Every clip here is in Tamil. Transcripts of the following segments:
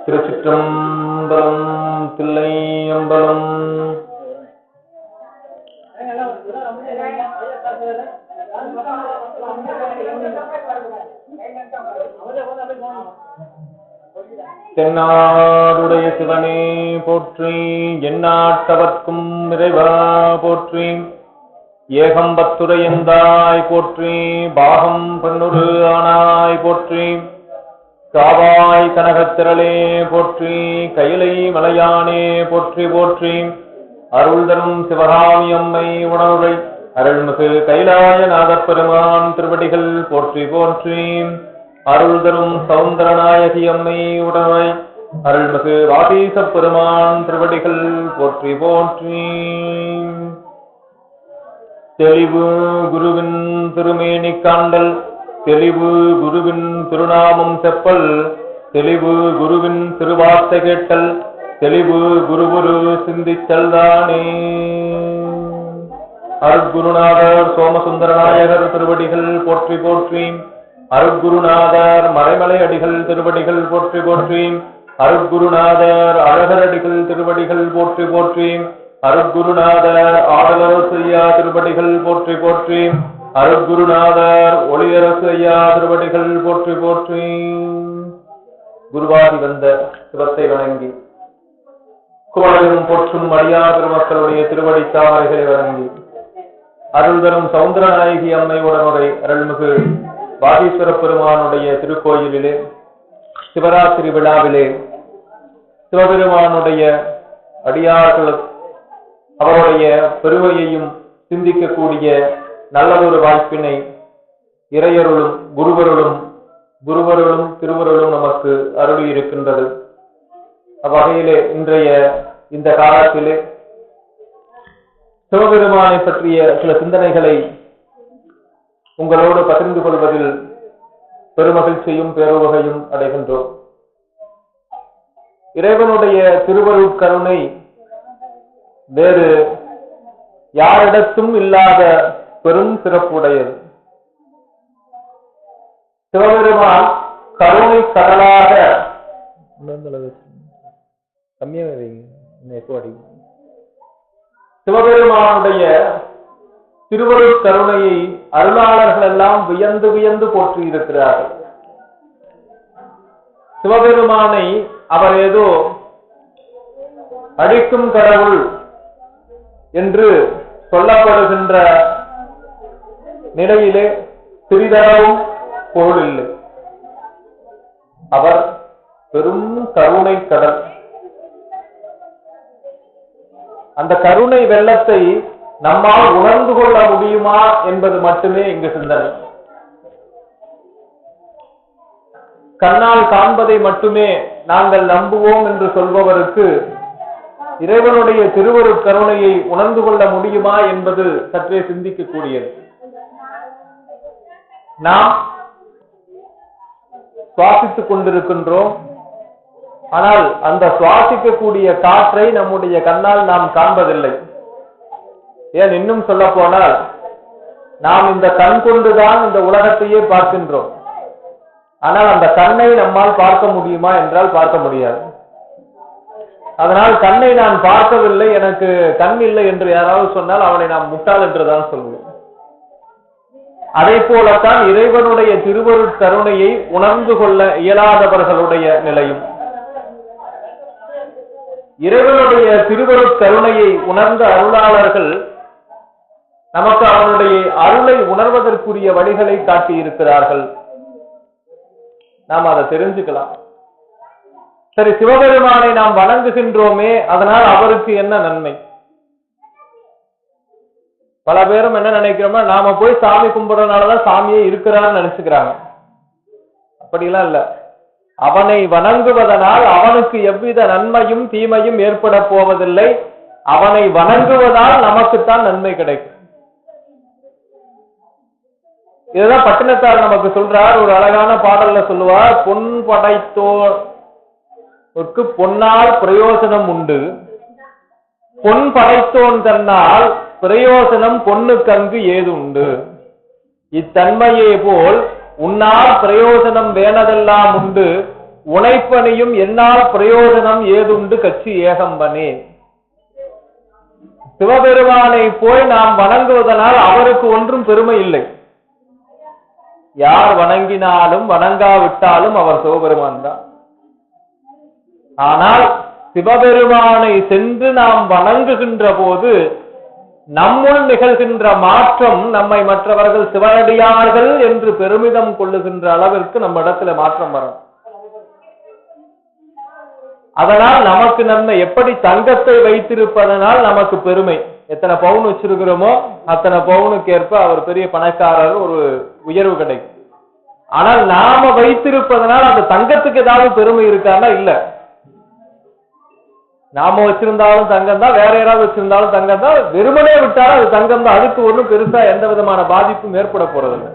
திருச்சிற்றம்பலம் தில்லையம்பலம். தென்னாடுடைய சிவனே போற்றி, எந்நாட்டவர்க்கும் இறைவா போற்றி, ஏகம்பத்துரையந்தாய் போற்றி, பாகம் பன்னுரு ஆனாய் போற்றி, காவாய் கனகத்திரளே போற்றி, கையிலை மலையானே போற்றி போற்றி, அருள் தரும் சிவகாமி அம்மை உணவுரை அருள்மிகு கைலாயநாதப் பெருமான் திருவடிகள் போற்றி போற்றி, அருள் தரும் சௌந்தரநாயகி அம்மை உணவை அருள்மிகு வாகீசப் பெருமான் திருவடிகள் போற்றி போற்றி. தெளிவு குருவின் திருமேனி காண்டல், தெளிவு குருவின் திருநாமம் செப்பல், தெளிவு குருவின் திருவார்த்தை கேட்டல், தெளிவு குருகுரு சிந்திச்சல் தானே. அருட்குருநாதர் சோமசுந்தரநாயகர் திருவடிகள் போற்றி போற்றி, அருட்குருநாதர் மறைமலை அடிகள் திருவடிகள் போற்றி போற்றி, அருட்குருநாதர் அழகரடிகள் திருவடிகள் போற்றி போற்றி, அருட்குருநாதர் ஆடலரசு ஐயா திருவடிகள் போற்றி போற்றி, அருட்குருநாதர் ஒளியரசு ஐயா திருவடிகள் போற்றி போற்றி. குருவாதி வந்த சிவத்தை வணங்கி குவளையும் போற்றும் அடியா பெருமக்களுடைய திருவடி தாமரைகளை வணங்கி அருள் தரும் சௌந்தரநாயகி அம்மை உடனுரை அருள்மிகு வாகீஸ்வர பெருமானுடைய திருக்கோயிலிலே சிவராத்திரி விழாவிலே சிவபெருமானுடைய அடியார்களுக்கு அவருடைய பெருமையையும் சிந்திக்கக்கூடிய நல்லதொரு வாய்ப்பினை இறையருளும் குருவருளும் திருவருளும் நமக்கு அருளி இருக்கின்றது. அவ்வகையிலே இன்றைய இந்த காலத்திலே சிவபெருமானை பற்றிய சில சிந்தனைகளை உங்களோடு பகிர்ந்து கொள்வதில் பெருமகிழ்ச்சியும் பேருவகையும் அடைகின்றோம். இறைவனுடைய திருவருட் கருணை வேறு யாரிடத்தும் இல்லாத பெரும் சிறப்புடையது. சிவபெருமான் கருணை கடலாக சிவபெருமானுடைய திருவருட் கருணையை அருளாளர்கள் எல்லாம் வியந்து வியந்து போற்றி இருக்கிறார்கள். சிவபெருமானை அவர் ஏதோ அழிக்கும் கடவுள் என்று சொல்லப்படுகின்ற நிலையிலே சிறிதளவும் பொருள் இல்லை. அவர் பெரும் கருணை கடல். அந்த கருணை வெள்ளத்தை நம்மால் உணர்ந்து கொள்ள முடியுமா என்பது மட்டுமே இங்கு சிந்தனை. கண்ணால் காண்பதை மட்டுமே நாங்கள் நம்புவோம் என்று சொல்பவருக்கு இறைவனுடைய திருவருட் கருணையை உணர்ந்து கொள்ள முடியுமா என்பது சற்றே சிந்திக்கக்கூடியது. நாம் சுவாசித்துக் கொண்டிருக்கின்றோம். ஆனால் அந்த சுவாசிக்கக்கூடிய காற்றை நம்முடைய கண்ணால் நாம் காண்பதில்லை. ஏன் இன்னும் சொல்ல போனால் நாம் இந்த கண் கொண்டுதான் இந்த உலகத்தையே பார்க்கின்றோம். ஆனால் அந்த கண்ணை நம்மால் பார்க்க முடியுமா என்றால் பார்க்க முடியாது. அதனால் கண்ணை நான் பார்க்கவில்லை, எனக்கு கண் இல்லை என்று யாராவது சொன்னால் அவனை நாம் முட்டாள் என்றுதான் சொல்வோம். அதை போலத்தான் இறைவனுடைய திருவருட் கருணையை உணர்ந்து கொள்ள இயலாதவர்களுடைய நிலையும். இறைவனுடைய திருவருட் கருணையை உணர்ந்த அருளாளர்கள் நமக்கு அவனுடைய அருளை உணர்வதற்குரிய வழிகளை காட்டி இருக்கிறார்கள். நாம் அதை தெரிஞ்சுக்கலாம். சரி, சிவபெருமானை நாம் வணங்குகின்றோமே, அதனால் அவருக்கு என்ன நன்மை? பல பேரும் என்ன நினைக்கிறோம்னா, நாம போய் சாமி கும்பிடுறதுனாலதான் சாமியே இருக்கிறான்னு நினைச்சுக்கிறாங்க. அப்படிலாம் இல்ல. அவனை வணங்குவதனால் அவனுக்கு எவ்வித நன்மையும் தீமையும் ஏற்பட போவதில்லை. அவனை வணங்குவதால் நமக்குத்தான் நன்மை கிடைக்கும். இதுதான் பட்டினத்தார் நமக்கு சொல்றார். ஒரு அழகான பாடல்ல சொல்லுவார், பொன் படைத்தோர்க்கு பொன்னால் பிரயோசனம் உண்டு, பொன் படைத்தோன் தன்னால் பிரயோசனம் பொன்னுக்கு அங்கு ஏது உண்டு. இத்தன்மையே போல் உன்னால் பிரயோசனம் வேணதெல்லாம் உண்டு, உழைப்பணியும் என்னால் பிரயோஜனம் ஏதுண்டு கட்சி ஏகம்பனே. சிவபெருமானை போய் நாம் வணங்குவதனால் அவருக்கு ஒன்றும் பெருமை இல்லை. யார் வணங்கினாலும் வணங்காவிட்டாலும் அவர் சிவபெருமான் தான். ஆனால் சிவபெருமானை சென்று நாம் வணங்குகின்ற போது நம்முள் நிகழ்கின்ற மாற்றம் நம்மை மற்றவர்கள் சிவனடியார்கள் என்று பெருமிதம் கொள்ளுகின்ற அளவிற்கு நம்ம இடத்துல மாற்றம் வரும். அதனால் நமக்கு நன்மை. எப்படி தங்கத்தை வைத்திருப்பதனால் நமக்கு பெருமை. எத்தனை பவுன் வச்சிருக்கிறோமோ அத்தனை பவுனுக்கு ஏற்ப அவர் பெரிய பணக்காரர், ஒரு உயர்வு கிடைக்கும். ஆனால் நாம வைத்திருப்பதனால் அந்த தங்கத்துக்கு ஏதாவது பெருமை இருக்கான்னா இல்ல. நாம வச்சிருந்தாலும் தங்கம் தான், வேற யாராவது வச்சிருந்தாலும் தங்கம் தான், வெறுமனே விட்டாலும் அது தங்கம் தான். அதுக்கு ஒன்றும் பெருசா எந்த விதமான பாதிப்பும் ஏற்பட போறதில்லை.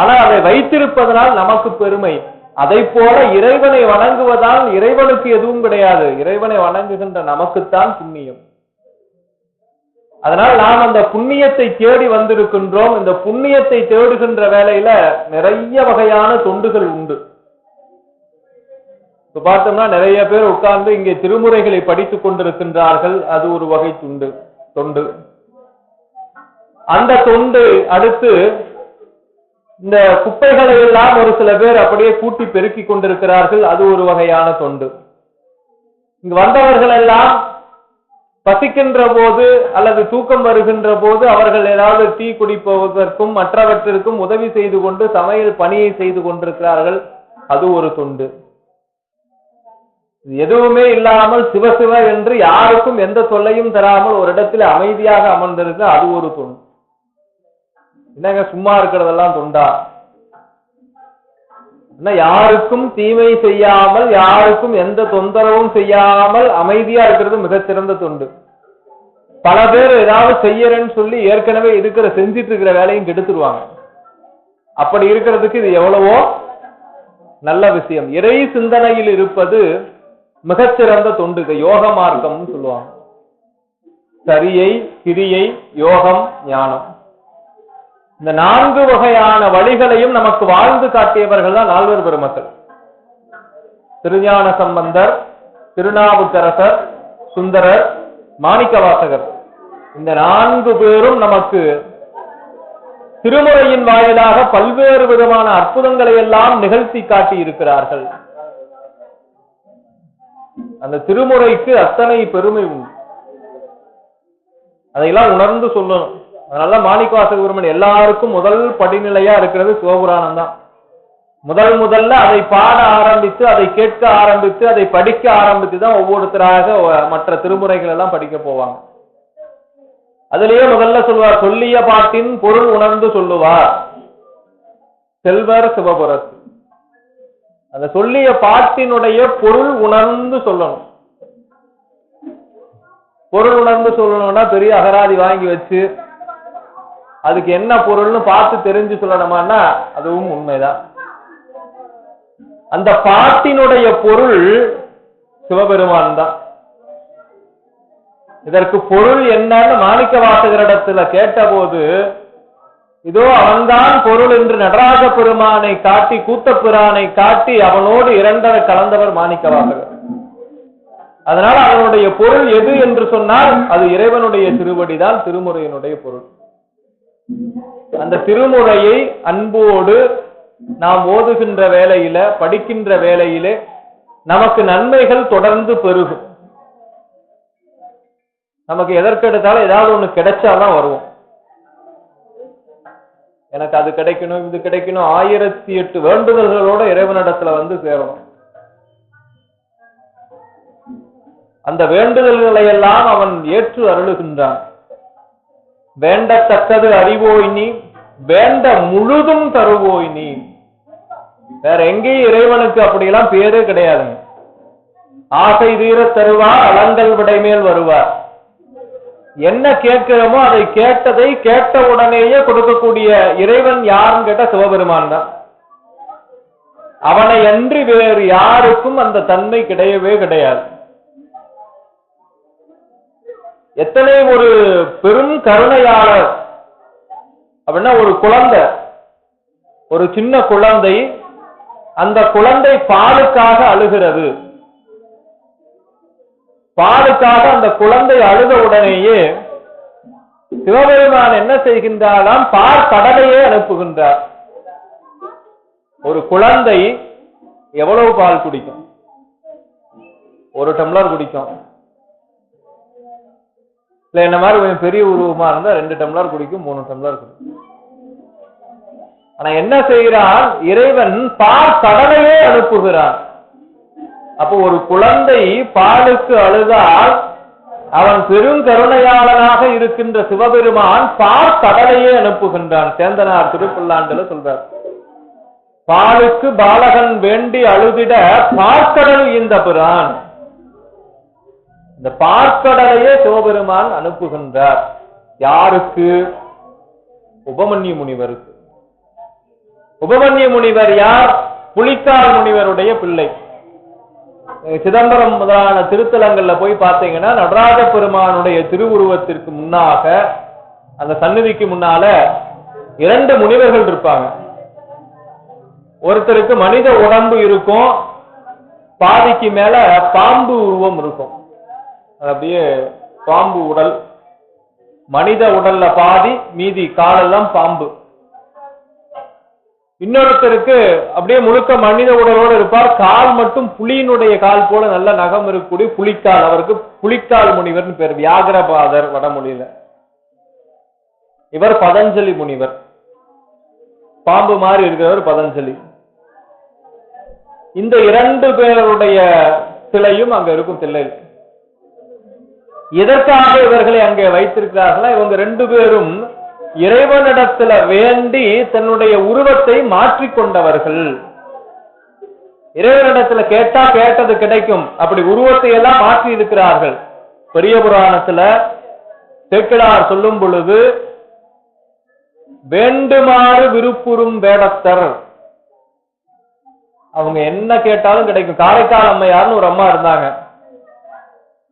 ஆனால் அதை வைத்திருப்பதனால் நமக்கு பெருமை. அதை போல இறைவனை வணங்குவதால் இறைவனுக்கு எதுவும் கிடையாது. இறைவனை வணங்குகின்ற நமக்குத்தான் புண்ணியம். அதனால் நாம் அந்த புண்ணியத்தை தேடி வந்திருக்கின்றோம். இந்த புண்ணியத்தை தேடுகின்ற வேலையில நிறைய வகையான தொண்டுகள் உண்டு. இப்ப பார்த்தோம்னா நிறைய பேர் உட்கார்ந்து இங்கே திருமுறைகளை படித்துக் கொண்டிருக்கின்றார்கள். அது ஒரு வகை தொண்டு. அந்த தொண்டு அடுத்து இந்த குப்பைகளை எல்லாம் ஒரு சில பேர் அப்படியே கூட்டி பெருக்கி கொண்டிருக்கிறார்கள். அது ஒரு வகையான தொண்டு. இங்கு வந்தவர்கள் எல்லாம் பசிக்கின்ற போது அல்லது தூக்கம் வருகின்ற போது அவர்கள் ஏதாவது டீ குடிப்பதற்கும் மற்றவற்றிற்கும் உதவி செய்து கொண்டு சமையல் பணியை செய்து கொண்டிருக்கிறார்கள். அது ஒரு தொண்டு. எதுவுமே இல்லாமல் சிவசிவ என்று யாருக்கும் எந்த தொல்லையும் தராமல் ஒரு இடத்துல அமைதியாக அமர்ந்திருக்க அது ஒரு தொண்டு. என்னங்க சும்மா இருக்கிறதெல்லாம் தொண்டா? யாருக்கும் தீமை செய்யாமல் யாருக்கும் எந்த தொந்தரவும் செய்யாமல் அமைதியா இருக்கிறது மிகச்சிறந்த தொண்டு. பல பேர் ஏதாவது செய்யறேன்னு சொல்லி ஏற்கனவே செஞ்சிட்டு இருக்கிற வேலையும் கெடுத்துருவாங்க. அப்படி இருக்கிறதுக்கு இது எவ்வளவோ நல்ல விஷயம். இறை சிந்தனையில் இருப்பது மிகச்சிறந்த தொண்டு. யோக மார்க்கம்னு சொல்லுவாங்க. சரியை, கிரியை, யோகம், ஞானம். இந்த 4 வகையான வழிகளையும் நமக்கு வாழ்ந்து காட்டியவர்கள் தான் நால்வர் பெருமக்கள். திருஞான சம்பந்தர், திருநாவுக்கரசர், சுந்தரர், மாணிக்கவாசகர். இந்த 4 பேரும் நமக்கு திருமுறையின் வாயிலாக பல்வேறு விதமான அற்புதங்களை எல்லாம் நிகழ்த்தி காட்டி இருக்கிறார்கள். அந்த திருமுறைக்கு அத்தனை பெருமை உண்டு. அதையெல்லாம் உணர்ந்து சொல்லணும். அதனால மாணிக்கவாசக பெருமான் எல்லாருக்கும் முதல் படிநிலையா இருக்கிறது சிவபுராணம் தான். முதல்ல அதை பாட ஆரம்பித்து, அதை கேட்க ஆரம்பித்து, அதை படிக்க ஆரம்பித்து தான் ஒவ்வொருத்தராக மற்ற திருமுறைகள் எல்லாம் படிக்க போவாங்க. அதிலேயே முதல்ல சொல்வார், சொல்லிய பாட்டின் பொருள் உணர்ந்து சொல்லுவார் செல்வர் சிவபுரத்து. அந்த சொல்லிய பாட்டினுடைய பொருள் உணர்ந்து சொல்லணும். பொருள் உணர்ந்து சொல்லணும்னா பெரிய அகராதி வாங்கி வச்சு அதுக்கு என்ன பொருள்னு பார்த்து தெரிஞ்சு சொல்லணுமான்னா அதுவும் உண்மைதான். அந்த பாட்டினுடைய பொருள் சிவபெருமான் தான். இதற்கு பொருள் என்னன்னு மாணிக்கவாசகரிடத்துல கேட்டபோது, இதோ அவன்தான் பொருள் என்று நடராஜ பெருமானை காட்டி, கூத்தப்பிரானை காட்டி அவனோடு இரண்டரை கலந்தவர் மாணிக்கவாசகர். அதனால அவனுடைய பொருள் எது என்று சொன்னால் அது இறைவனுடைய திருவடிதான் திருமுறையினுடைய பொருள். அந்த திருமுறையை அன்போடு நாம் ஓதுகின்ற வேளையில, படிக்கின்ற வேளையிலே நமக்கு நன்மைகள் தொடர்ந்து பெருகும். நமக்கு எதற்கெடுத்தாலும் ஏதாவது ஒண்ணு கிடைச்சாதான் வருவோம். எனக்கு அது கிடைக்கணும், இது கிடைக்கணும், 1008 வேண்டுதல்களோட இறைவனிடத்துல வந்து சேரணும். அந்த வேண்டுதல்களை எல்லாம் அவன் ஏற்று அருளுகின்றான். வேண்டத்தக்கது அறிவோய் நீ, வேண்ட முழுதும் தருவோய் நீ. வேற எங்கேயும் இறைவனுக்கு அப்படியெல்லாம் பேரே கிடையாதுங்க. ஆசை தீர தருவார், அலங்கல் விடைமேல் வருவார். என்ன கேட்கிறோமோ அதை கேட்டதை கேட்ட உடனேயே கொடுக்கக்கூடிய இறைவன் யாருன்னு கேட்ட சிவபெருமான் தான். அவனை அன்றி வேறு யாருக்கும் அந்த தன்மை கிடையவே கிடையாது. எத்தனை ஒரு பெரும் கருணையாளர் அப்படின்னா, ஒரு குழந்தை, ஒரு சின்ன குழந்தை அந்த குழந்தை பாலுக்காக அழுகிறது. பாலுக்காக அந்த குழந்தை அழுத உடனேயே சிவபெருமான் என்ன செய்கின்றாராம்? பால் கடலையே அனுப்புகின்றார். ஒரு குழந்தை எவ்வளவு பால் குடிக்கும்? 1 டம்ளர் குடிக்கும். இல்ல என்ன மாதிரி கொஞ்சம் பெரிய உருவமா இருந்தா 2 டம்ளர் குடிக்கும், 3 டம்ளர் குடிக்கும். ஆனா என்ன செய்கிறான்? இறைவன் பால் கடலையே அனுப்புகிறான். அப்போ ஒரு குழந்தை பாலுக்கு அழுதால் அவன் பெருங்கருணையாளனாக இருக்கின்ற சிவபெருமான் பால் கடலையே அனுப்புகின்றான். சேந்தனார் திருப்புல்லாண்டுல சொல்றார், பாலுக்கு பாலகன் வேண்டி அழுதிட பார்க்கடல் இந்த பிரான். இந்த பார்க்கடலையே சிவபெருமான் அனுப்புகின்றார். யாருக்கு? உபமன்யு முனிவருக்கு. உபமன்யு முனிவர் யார்? புலிக்கால் முனிவருடைய பிள்ளை. சிதம்பரம் முதலான திருத்தலங்கள்ல போய் பார்த்தீங்கன்னா நடராஜ பெருமானுடைய திருவுருவத்திற்கு முன்னாக, அந்த சந்நிதிக்கு முன்னால 2 முனிவர்கள் இருப்பாங்க. ஒருத்தருக்கு மனித உடம்பு இருக்கும், பாதிக்கு மேல பாம்பு உருவம் இருக்கும். அப்படியே பாம்பு உடல், மனித உடல்ல பாதி, மீதி காலெல்லாம் பாம்பு. இன்னொருத்தருக்கு அப்படியே முழுக்க மனித உடலோடு இருப்பார், கால் மட்டும் புலியினுடைய கால் போல நல்ல நகம் இருக்கக்கூடிய புலிக்கால். அவருக்கு புலிக்கால் முனிவர் பேர், வியாகரபாதர் வடமொழியில. இவர் பதஞ்சலி முனிவர், பாம்பு மாதிரி இருக்கிறவர் பதஞ்சலி. இந்த 2 பேருடைய சிலையும் அங்க இருக்கும் தில்லையில். எதற்காக இவர்களை அங்கே வைத்திருக்கிறார்கள்? இவங்க 2 பேரும் இறைவனிடத்துல வேண்டி தன்னுடைய உருவத்தை மாற்றிக்கொண்டவர்கள். இறைவனிடத்துல கேட்டா கேட்டது கிடைக்கும், அப்படி உருவத்தை எல்லாம் மாற்றி இருக்கிறார்கள். பெரிய புராணத்துல சேக்கிழார் சொல்லும் பொழுது, வேண்டுமாறு விருப்புறும் வேடத்தர், அவங்க என்ன கேட்டாலும் கிடைக்கும். காரைக்கால் அம்மையார்னு ஒரு அம்மா இருந்தாங்க,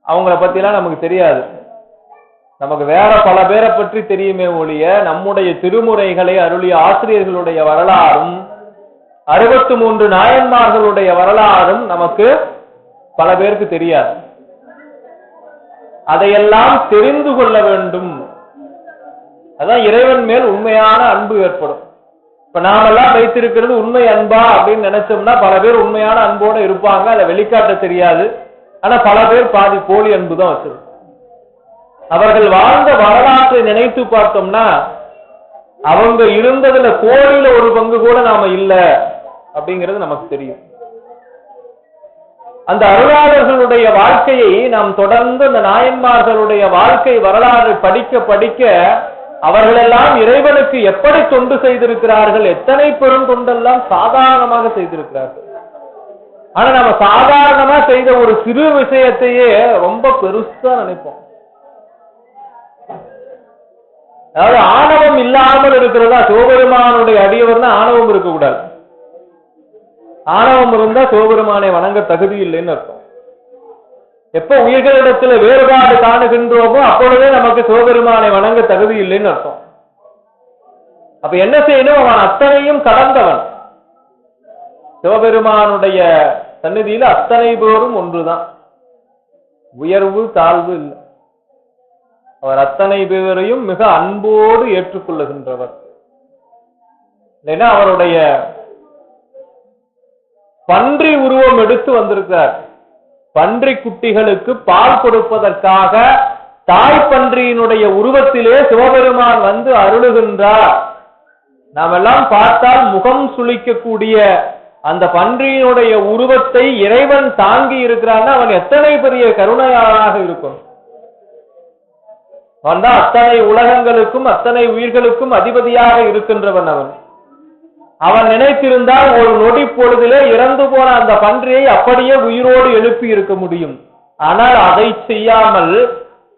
அவங்கள பத்தி எல்லாம் நமக்கு தெரியாது. நமக்கு வேற பல பேரை பற்றி தெரியுமே ஒழிய நம்முடைய திருமுறைகளை அருளிய ஆசிரியர்களுடைய வரலாறும் 63 நாயன்மார்களுடைய வரலாறும் நமக்கு பல பேருக்கு தெரியாது. அதையெல்லாம் தெரிந்து கொள்ள வேண்டும். அதான் இறைவன் மேல் உண்மையான அன்பு ஏற்படும். இப்ப நாமெல்லாம் வைத்திருக்கிறது உண்மை அன்பா அப்படின்னு நினைச்சோம்னா பல பேர் உண்மையான அன்போட இருப்பாங்க, அதை வெளிக்காட்ட தெரியாது. ஆனா பல பேர் பாதி போலி அன்பு தான் வச்சிருக்கும். அவர்கள் வாழ்ந்த வரலாற்றை நினைத்து பார்த்தோம்னா அவங்க இருந்ததுல கோடியில 1 பங்கு கூட நாம இல்ல அப்படிங்கிறது நமக்கு தெரியும். அந்த அருளாளர்களுடைய வாழ்க்கையை நாம் தொடர்ந்து அந்த நாயன்மார்களுடைய வாழ்க்கை வரலாறு படிக்க படிக்க அவர்களெல்லாம் இறைவனுக்கு எப்படி தொண்டு செய்திருக்கிறார்கள், எத்தனை பெரும் தொண்டெல்லாம் சாதாரணமாக செய்திருக்கிறார்கள். ஆனா நம்ம சாதாரணமா செய்த ஒரு சிறு விஷயத்தையே ரொம்ப பெருசா நினைப்போம். அதாவது ஆணவம் இல்லாமல் இருக்கிறதா? சிவபெருமானுடைய அடியவர்னா ஆணவம் இருக்கக்கூடாது. ஆணவம் இருந்தா சிவபெருமானை வணங்க தகுதி இல்லைன்னு அர்த்தம். எப்ப உயிர்களிடத்துல வேறுபாடு காணுகின்றோமோ அப்பொழுதே நமக்கு சிவபெருமானை வணங்க தகுதி இல்லைன்னு அர்த்தம். அப்ப என்ன செய்யணும்? அவன் அத்தனையும் கடந்தவன். சிவபெருமானுடைய சந்நிதியில அத்தனை பேரும் ஒன்றுதான், உயர்வு தாழ்வு இல்லை. அவர் அத்தனை பேரையும் மிக அன்போடு ஏற்றுக்கொள்ளுகின்றவர். இல்லைன்னா அவருடைய பன்றி உருவம் எடுத்து வந்திருக்கிறார். பன்றி குட்டிகளுக்கு பால் கொடுப்பதற்காக தாய் பன்றியினுடைய உருவத்திலே சிவபெருமான் வந்து அருளுகின்றார். நாம் எல்லாம் பார்த்தால் முகம் சுளிக்கக்கூடிய அந்த பன்றியினுடைய உருவத்தை இறைவன் தாங்கி இருக்கிறான்னா அவன் எத்தனை பெரிய கருணையாளனாக இருக்கும். அவன் தான் அத்தனை உலகங்களுக்கும் அத்தனை உயிர்களுக்கும் அதிபதியாக இருக்கின்றவன். அவன் நினைத்திருந்தால் ஒரு நொடி பொழுதிலே இறந்து போன அந்த பன்றியை அப்படியே உயிரோடு எழுப்பி இருக்க முடியும். ஆனால் அதை செய்யாமல்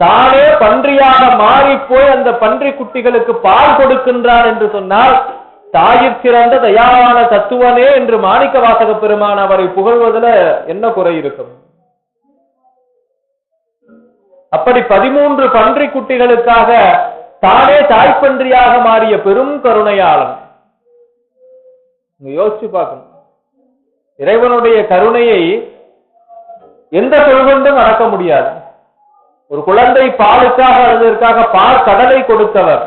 தானே பன்றியாக மாறி போய் அந்த பன்றி குட்டிகளுக்கு பால் கொடுக்கின்றான் என்று சொன்னால், தாயிற் சிறந்த தயாவான தத்துவனே என்று மாணிக்க வாசக பெருமான் அவரை புகழ்வதில் என்ன குறை இருக்கும்? அப்படி 13 பன்றி குட்டிகளுக்காக தானே தாய்ப்பன்றியாக மாறிய பெரும் கருணையாளன். யோசிச்சு பார்க்கணும். இறைவனுடைய கருணையை எந்த சொல்கொண்டும் அடக்க முடியாது. ஒரு குழந்தை பாலுக்காக அழுதற்காக கடலை கொடுத்தவர்,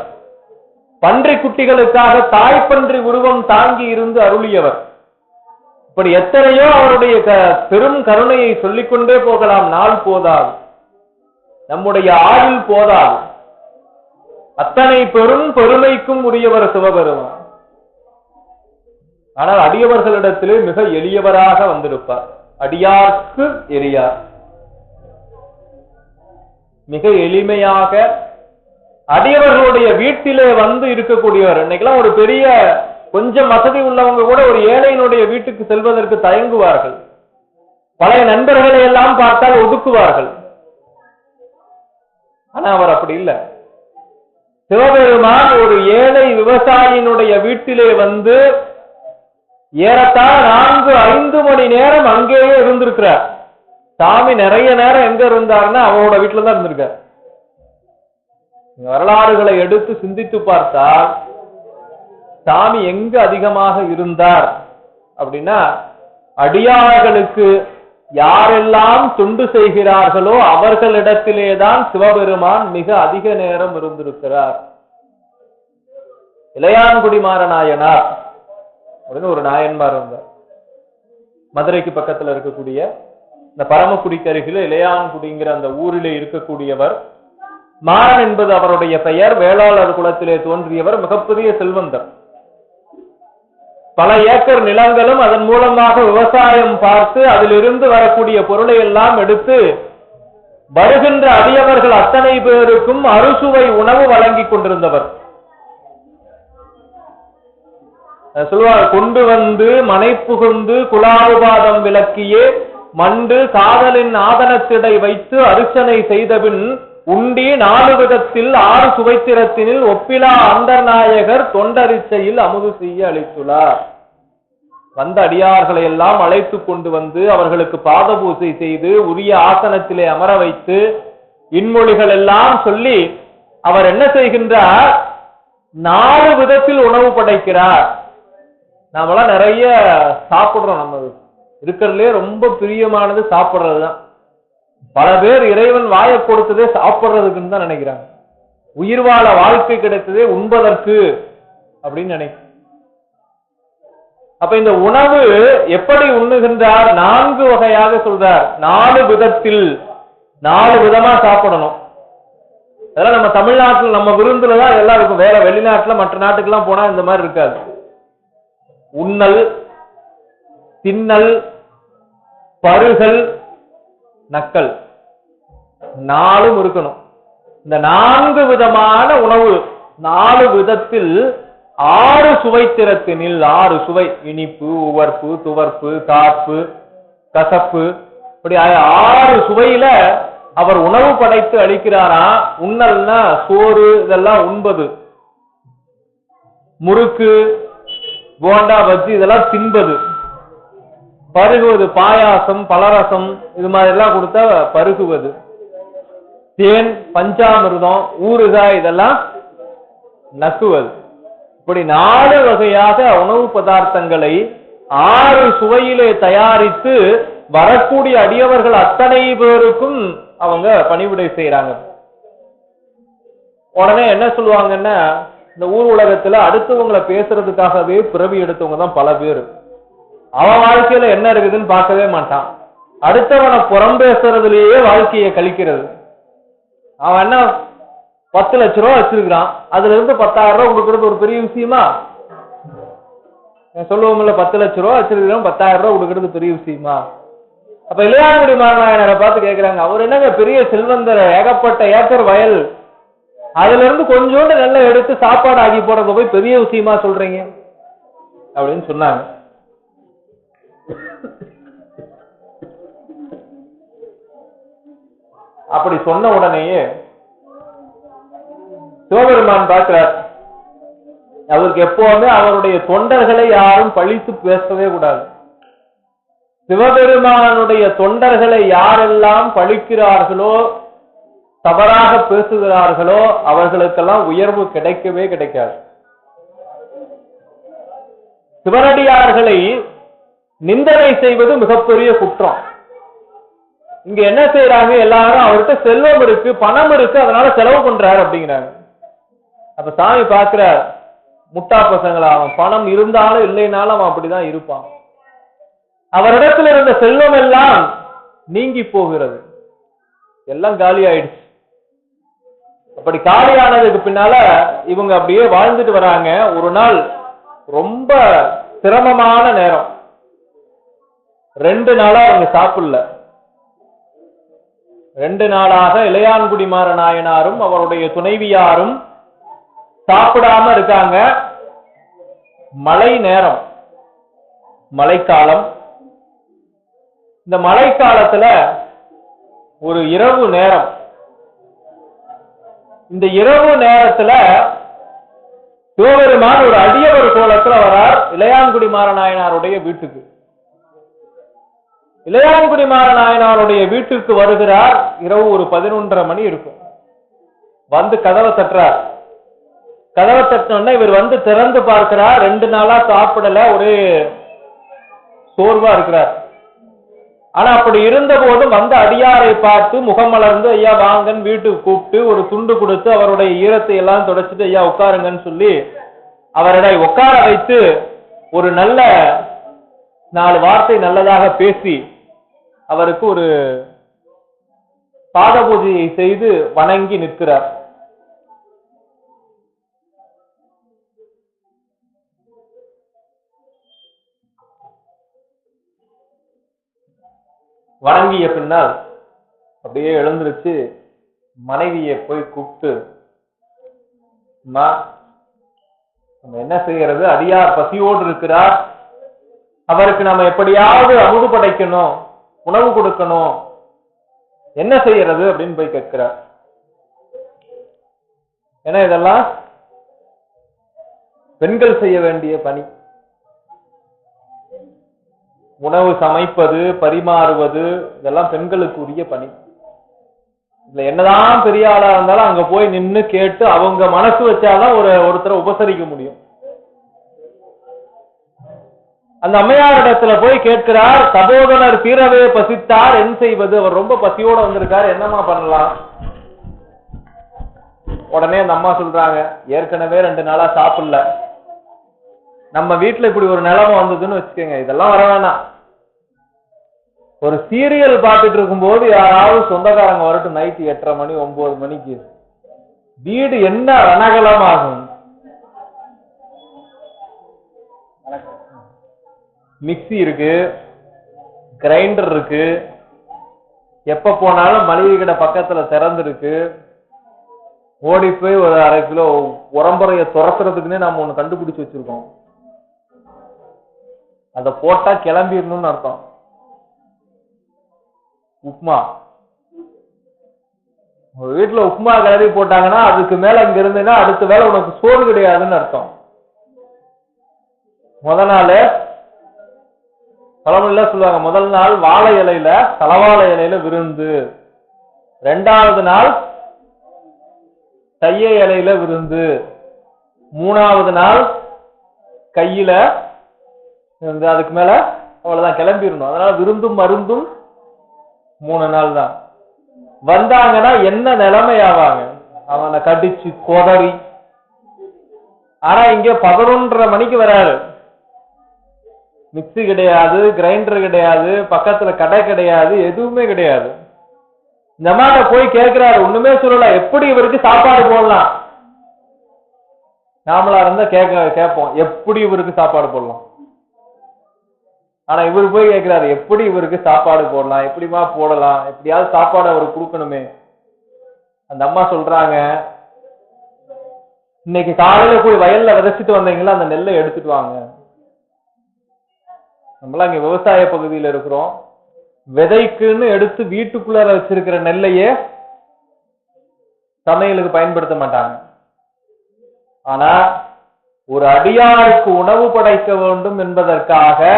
பன்றி குட்டிகளுக்காக தாய்ப்பன்றி உருவம் தாங்கி இருந்து அருளியவர். இப்படி எத்தனையோ அவருடைய பெரும் கருணையை சொல்லிக்கொண்டே போகலாம். நாள் போதாது, நம்முடைய ஆயுள் போதாது. அத்தனை பெரும் பெருமைக்கும் உரியவர் சிவபெருமான். ஆனால் அடியவர்களிடத்திலே மிக எளியவராக வந்திருப்பார். அடியார்க்கு எளியார், மிக எளிமையாக அடியவர்களுடைய வீட்டிலே வந்து இருக்கக்கூடியவர். இன்னைக்கெல்லாம் ஒரு பெரிய கொஞ்சம் வசதி உள்ளவங்க கூட ஒரு ஏழையினுடைய வீட்டுக்கு செல்வதற்கு தயங்குவார்கள். பழைய நண்பர்களை எல்லாம் பார்த்தால் ஒதுக்குவார்கள். ஆனா அவர் அப்படி இல்லை. சிவபெருமான் ஒரு ஏழை விவசாயியினுடைய வீட்டிலே வந்து ஏறத்தாழ 4-5 மணி நேரம் அங்கேயே இருந்திருக்கிறார். சாமி நிறைய நேரம் எங்க இருந்தார்னா அவரோட வீட்டுல தான் இருந்திருக்கார். வரலாறுகளை எடுத்து சிந்தித்து பார்த்தால் சாமி எங்க அதிகமாக இருந்தார் அப்படின்னா, அடியார்களுக்கு யாரெல்லாம் தொண்டு செய்கிறார்களோ அவர்களிடத்திலேதான் சிவபெருமான் மிக அதிக நேரம் இருந்திருக்கிறார். இளையான்குடி மாறநாயனார் அப்படின்னு ஒரு நாயன்மார் இருந்தார். மதுரைக்கு பக்கத்துல இருக்கக்கூடிய இந்த பரமக்குடிக்கு அருகில இளையான்குடிங்கிற அந்த ஊரிலே இருக்கக்கூடியவர். மாறன் என்பது அவருடைய பெயர். வேளாளர் குலத்திலே தோன்றியவர். மிகப்பெரிய செல்வந்தர். பல ஏக்கர் நிலங்களும் அதன் மூலமாக விவசாயம் பார்த்து அதிலிருந்து வரக்கூடிய பொருளை எல்லாம் எடுத்து வருகின்ற அடியவர்கள் அத்தனை பேருக்கும் அறுசுவை உணவு வழங்கி கொண்டிருந்தவர். சொல்வார், கொண்டு வந்து மனை புகுந்து குலாவுபாதம் விளக்கியே மண்டு காதலின் ஆதனத்திடை வைத்து அர்ச்சனை செய்தபின் உண்டி 4 விதத்தில் 6 சுவைத்திரத்தினில் ஒப்பிலா அந்தர்நாயகர் தொண்டரிச்சையில் அமுது செய்ய அளித்துள்ளார். வந்த அடியார்களை எல்லாம் அழைத்து கொண்டு வந்து அவர்களுக்கு பாத பூசை செய்து உரிய ஆசனத்திலே அமர வைத்து இன்மொழிகள் எல்லாம் சொல்லி அவர் என்ன செய்கின்றார்? 4 விதத்தில் உணவு படைக்கிறார். நாமெல்லாம் நிறைய சாப்பிடுறோம். நம்ம இருக்கிறதுலே ரொம்ப பிரியமானது சாப்பிடுறதுதான். பல பேர் இறைவன் வாயை கொடுத்ததே சாப்பிடுறதுக்குன்னு தான் நினைக்கிறாங்க. உயிர் வாழ வாழ்க்கை கிடைத்ததே உண்பதற்கு அப்படின்னு நினைக்கிறேன். அப்ப இந்த உணவு எப்படி உண்ணுகின்றார்? 4 வகையாக சொல்றார். 4 விதத்தில் 4 விதமா சாப்பிடணும். அதெல்லாம் நம்ம தமிழ்நாட்டில் நம்ம விருந்துலதான் எல்லாம் இருக்கும். வேற வெளிநாட்டுல மற்ற நாட்டுக்கெல்லாம் போனா இந்த மாதிரி இருக்காது. உண்ணல், தின்னல், பருகல், நக்கல் 4ம் இருக்கணும். இந்த 4 விதமான உணவு 4 விதத்தில் 6 சுவைத்திறத்தினில் 6 சுவை, இனிப்பு, உவர்ப்பு, துவர்ப்பு, காப்பு, கசப்பு, இப்படி 6 சுவையில அவர் உணவு படைத்து அளிக்கிறாரா. உண்ணல்னா சோறு இதெல்லாம் உண்பது, முறுக்கு, போண்டா, பஜ்ஜி இதெல்லாம் தின்பது, பருகுவது பாயாசம், பலரசம் இது மாதிரி எல்லாம் கொடுத்தா பருகுவது, தேன், பஞ்சாமிர்தம், ஊறுகாய் இதெல்லாம் நக்குவது. இப்படி 4 வகையாக உணவு பதார்த்தங்களை 6 சுவையிலே தயாரித்து வரக்கூடிய அடியவர்கள் அத்தனை பேருக்கும் அவங்க பணிவிடை செய்யறாங்க. உடனே என்ன சொல்லுவாங்கன்னா, இந்த ஊர் உலகத்துல அடுத்தவங்களை பேசுறதுக்காகவே பிறவி எடுத்தவங்க தான் பல பேர். அவன் வாழ்க்கையில என்ன இருக்குதுன்னு பார்க்கவே மாட்டான். அடுத்தவனை புறம் பேசுறதுலயே வாழ்க்கையை கழிக்கிறது. அவன் என்ன 10 லட்ச ரூபா வச்சிருக்கிறான், அதுல இருந்து 10,000 ரூபாய் கொடுக்கறது ஒரு பெரிய விஷயமா? சொல்லுவோம்ல, 10 லட்ச ரூபா வச்சிருக்கிறோம் 10,000 ரூபாய் கொடுக்கறது பெரிய விஷயமா? அப்ப இளையான்குடி மாறநாயனரை பார்த்து கேட்கிறாங்க, அவர் என்னங்க பெரிய செல்வந்தர், ஏகப்பட்ட ஏக்கர் வயல், அதுல இருந்து கொஞ்சோண்டு நெல்லை எடுத்து சாப்பாடு ஆகி போறத போய் பெரிய விஷயமா சொல்றீங்க அப்படின்னு சொன்னாங்க. அப்படி சொன்ன உடனேயே சிவபெருமான் பார்க்கிறார், அவருக்கு எப்பவுமே அவருடைய தொண்டர்களை யாரும் பழித்து பேசவே கூடாது. சிவபெருமானுடைய தொண்டர்களை யாரெல்லாம் பழிக்கிறார்களோ, தவறாக பேசுகிறார்களோ அவர்களுக்கெல்லாம் உயர்வு கிடைக்கவே கிடைக்காது. சிவனடியார்களை நிந்தனை செய்வது மிகப்பெரிய குற்றம். இங்க என்ன செய்யறாங்க, எல்லாரும் அவர்கிட்ட செல்வம் இருக்கு, பணம் இருக்கு, அதனால செலவு பண்றாரு அப்படிங்கிறாங்க. அப்ப சாமி பார்க்கிறார், முட்டா பசங்களா, அவன் பணம் இருந்தாலும் இல்லைனாலும் அவன் அப்படிதான் இருப்பான். அவரிடத்துல இருந்த செல்வம் எல்லாம் நீங்கி போகிறது, எல்லாம் காலி ஆயிடுச்சு. அப்படி காலியானதுக்கு பின்னால இவங்க அப்படியே வாழ்ந்துட்டு வராங்க. ஒரு நாள் ரொம்ப சிரமமான நேரம், 2 நாளா அவங்க சாப்பிடல. 2 நாளாக இளையான்குடிமார நாயனாரும் அவருடைய துணைவியாரும் சாப்பிடாம இருக்காங்க. மழை நேரம், மழைக்காலம். இந்த மழைக்காலத்துல ஒரு இரவு நேரம். இந்த இரவு நேரத்துல சிவபெருமான் ஒரு அடியவர் கோலத்துல வரார் இளையான்குடிமார நாயனாருடைய வீட்டுக்கு. இளையான்குடிமார நாயனாருடைய வீட்டுக்கு வருகிறார். இரவு ஒரு 11:30 மணி இருக்கும். வந்து கதவை தட்டுறார். கதவை தட்டினோடனே இவர் வந்து திறந்து பார்க்கிறார். 2 நாளா சாப்பிடல, ஒரே சோர்வா இருக்கிறார். ஆனா அப்படி இருந்த போதும் வந்த அடியாரை பார்த்து முகமலர்ந்து, ஐயா வாங்கன்னு வீட்டுக்கு கூப்பிட்டு ஒரு துண்டு கொடுத்து அவருடைய ஈரத்தை எல்லாம் தொடச்சிட்டு, ஐயா உட்காருங்கன்னு சொல்லி அவரை உட்கார வைத்து ஒரு நல்ல 4 வார்த்தை நல்லதாக பேசி அவருக்கு ஒரு பாத பூஜையை செய்து வணங்கி நிற்கிறார். வணங்கிய பின்னால் அப்படியே எழுந்திருச்சு மனைவியை போய் கூப்பிட்டு, நம்ம என்ன செய்யறது, அடியார் பசியோடு இருக்கிறார், அவருக்கு நம்ம எப்படியாவது அமுது படைக்கணும், உணவு கொடுக்கணும், என்ன செய்யறது அப்படின்னு போய் கேட்கிறார். ஏன்னா இதெல்லாம் பெண்கள் செய்ய வேண்டிய பணி. உணவு சமைப்பது, பரிமாறுவது, இதெல்லாம் பெண்களுக்கு உரிய பணி. இதுல என்னதான் பெரிய ஆளா இருந்தாலும் அங்க போய் நின்று கேட்டு அவங்க மனசு வச்சாதான் ஒருத்தரை உபசரிக்க முடியும். அந்த அம்மையாரிடத்துல போய் கேட்கிறார், சகோதரர் தீரவே பசித்தார், என்ன செய்வது, அவர் ரொம்ப பசியோட வந்திருக்காரு, என்னமா பண்ணலாம். உடனே அந்த அம்மா சொல்றாங்க, ஏற்கனவே 2 நாளா சாப்பிடல, நம்ம வீட்டுல இப்படி ஒரு நிலைமை வந்ததுன்னு வச்சுக்கோங்க, இதெல்லாம் வர வேணாம். ஒரு சீரியல் பார்த்துட்டு இருக்கும்போது யாராவது சொந்தக்காரங்க வரட்டும், நைட்டு 8:30 மணி 9 மணிக்கு வீடு என்ன ரணகலமாகும். மிக்சி இருக்கு, கிரைண்டர் இருக்கு, எப்ப போனாலும் மளிகை கடை பக்கத்துல திறந்து இருக்கு. ஓடி போய் ஒரு 1/2 கிலோ உரம்புறைய துரத்துறதுக்குன்னே நாம ஒண்ணு கண்டுபிடிச்சு வச்சிருக்கோம். அதை போட்டா கிளம்பிடணும்னு அர்த்தம். உப்மா, ஒரு வீட்டுல உப்மா கிளறி போட்டாங்கன்னா அதுக்கு மேல இங்க இருந்தேன்னா அடுத்த வேலை உனக்கு சோறு கிடையாதுன்னு அர்த்தம். முதல் நாள் பழமொழில சொல்லுவாங்க, முதல் நாள் வாழை இலையில, தலவாழை இலையில விருந்து, 2வது நாள் தைய இலையில விருந்து, 3வது நாள் கையில இருந்து, அதுக்கு மேல அவ்வளவுதான் கிளம்பிடணும். அதனால விருந்தும் மருந்தும் 3 நாள் தான். வந்தாங்கன்னா என்ன நிலைமை ஆவாங்க, அவனை கடிச்சு கொதறி. ஆனா இங்க 11:30 மணிக்கு வராரு, மிக்சி கிடையாது, கிரைண்டர் கிடையாது, பக்கத்துல கடை கிடையாது, எதுவுமே கிடையாது. இந்த அம்மாட்ட போய் கேட்கிறாரு, ஒண்ணுமே சொல்லல, எப்படி இவருக்கு சாப்பாடு போடலாம். நாமளா இருந்தா கேட்போம், எப்படி இவருக்கு சாப்பாடு போடலாம். ஆனா இவரு போய் கேட்கிறாரு, எப்படி இவருக்கு சாப்பாடு போடலாம், எப்படிமா போடலாம், எப்படியாவது சாப்பாடு அவருக்கு கொடுக்கணுமே. அந்த அம்மா சொல்றாங்க, இன்னைக்கு காலையில போய் வயல்ல விதைச்சிட்டு வந்தீங்களா, அந்த நெல்லை எடுத்துட்டு வாங்க. நம்மளாம் இங்க விவசாய பகுதியில இருக்கிறோம், விதைக்குன்னு எடுத்து வீட்டுக்குள்ள வச்சிருக்கிற நெல்லையே சமையலுக்கு பயன்படுத்த மாட்டாங்க. ஆனா ஒரு அடியாருக்கு உணவு படைக்க வேண்டும் என்பதற்காக